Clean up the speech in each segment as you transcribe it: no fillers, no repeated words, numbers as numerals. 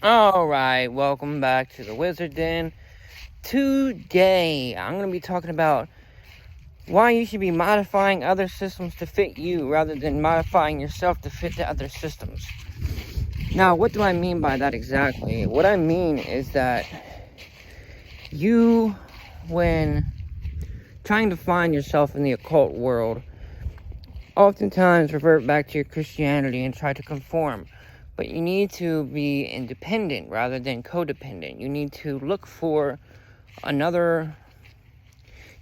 Alright, welcome back to the Wizard Den. Today, I'm going to be talking about why you should be modifying other systems to fit you rather than modifying yourself to fit the other systems. Now, what do I mean by that exactly? What I mean is that you, when trying to find yourself in the occult world, oftentimes revert back to your Christianity and try to conform. But you need to be independent rather than codependent. You need to look for you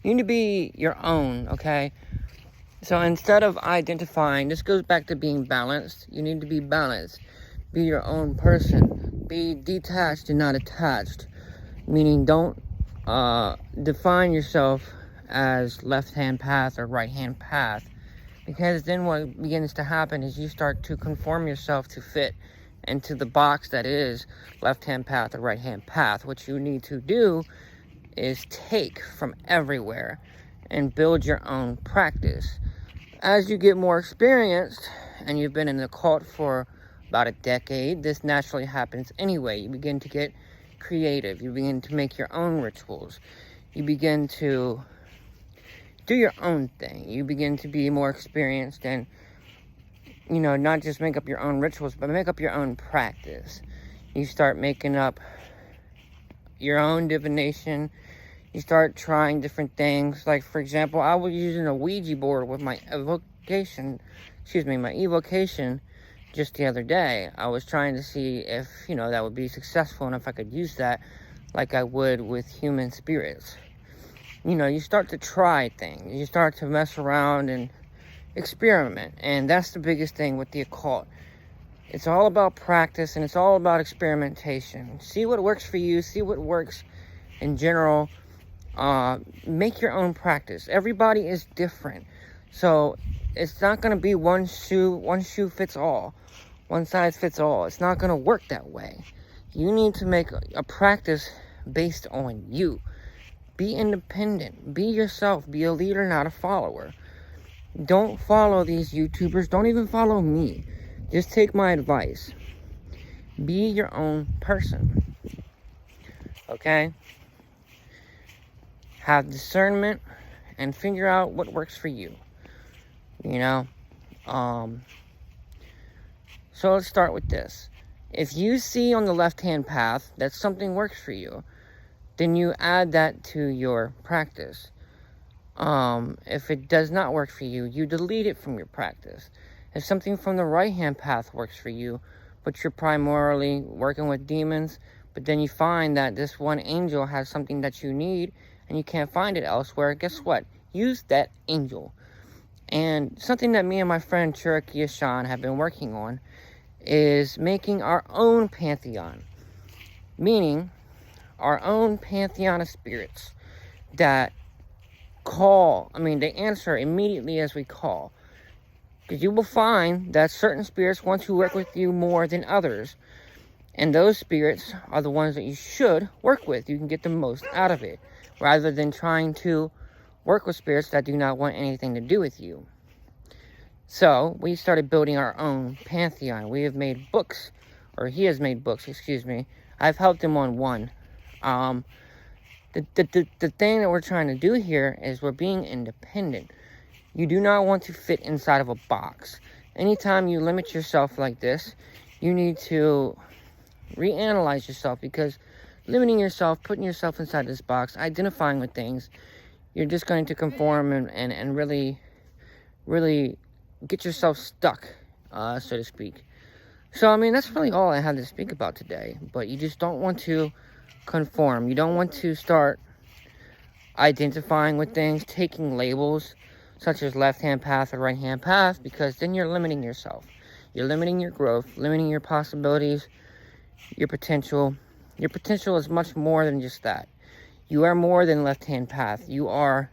need to be your own, okay? So instead of identifying, this goes back to being balanced. You need to be balanced. Be your own person. Be detached and not attached. Meaning don't define yourself as left-hand path or right-hand path. Because then what begins to happen is you start to conform yourself to fit into the box that is left-hand path or right-hand path. What you need to do is take from everywhere and build your own practice. As you get more experienced, and you've been in the occult for about a decade, this naturally happens anyway. You begin to get creative. You begin to make your own rituals. You begin to do your own thing. You begin to be more experienced and, not just make up your own rituals, but make up your own practice. You start making up your own divination. You start trying different things. Like, for example, I was using a Ouija board with my evocation just the other day. I was trying to see if, that would be successful and if I could use that like I would with human spirits. You start to try things. You start to mess around and experiment. And that's the biggest thing with the occult. It's all about practice and it's all about experimentation. See what works for you. See what works in general. Make your own practice. Everybody is different. So it's not going to be one shoe fits all. One size fits all. It's not going to work that way. You need to make a practice based on you. Be independent. Be yourself. Be a leader, not a follower. Don't follow these YouTubers. Don't even follow me. Just take my advice. Be your own person. Okay? Have discernment and figure out what works for you. So let's start with this. If you see on the left-hand path that something works for you, then you add that to your practice. If it does not work for you, you delete it from your practice. If something from the right-hand path works for you, but you're primarily working with demons, but then you find that this one angel has something that you need, and you can't find it elsewhere, guess what? Use that angel. And something that me and my friend Cherokee Ashan have been working on is making our own pantheon. Meaning, our own pantheon of spirits that they answer immediately as we call. Because you will find that certain spirits want to work with you more than others. And those spirits are the ones that you should work with. You can get the most out of it. Rather than trying to work with spirits that do not want anything to do with you. So, we started building our own pantheon. We have made books. Or he has made books, excuse me. I've helped him on one. The thing that we're trying to do here is we're being independent. You do not want to fit inside of a box. Anytime you limit yourself like this, you need to reanalyze yourself, because limiting yourself, putting yourself inside this box, identifying with things, you're just going to conform and really get yourself stuck, so to speak. So, that's really all I have to speak about today. But you just don't want to conform. You don't want to start identifying with things, taking labels such as left-hand path or right-hand path, because then you're limiting yourself. You're limiting your growth, limiting your possibilities, your potential. Your potential is much more than just that. You are more than left-hand path. You are,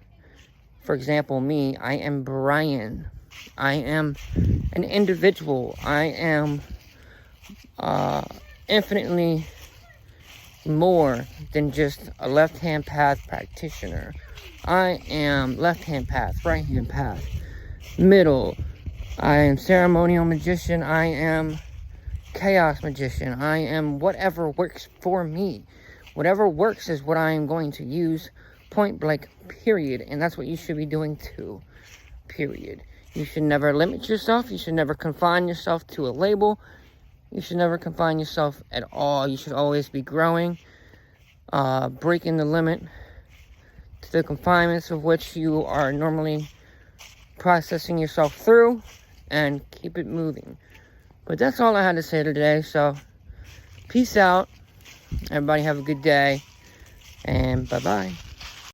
for example, me. I am Brian. I am an individual. I am infinitely more than just a left-hand path practitioner. I am left-hand path, right-hand path, middle. I am ceremonial magician. I am chaos magician. I am whatever works for me. Whatever works is what I am going to use, point blank, period. And that's what you should be doing too, period. You should never limit yourself. You should never confine yourself to a label. You should never confine yourself at all. You should always be growing, breaking the limit to the confinements of which you are normally processing yourself through, and keep it moving. But that's all I had to say today. So peace out. Everybody have a good day, and bye-bye.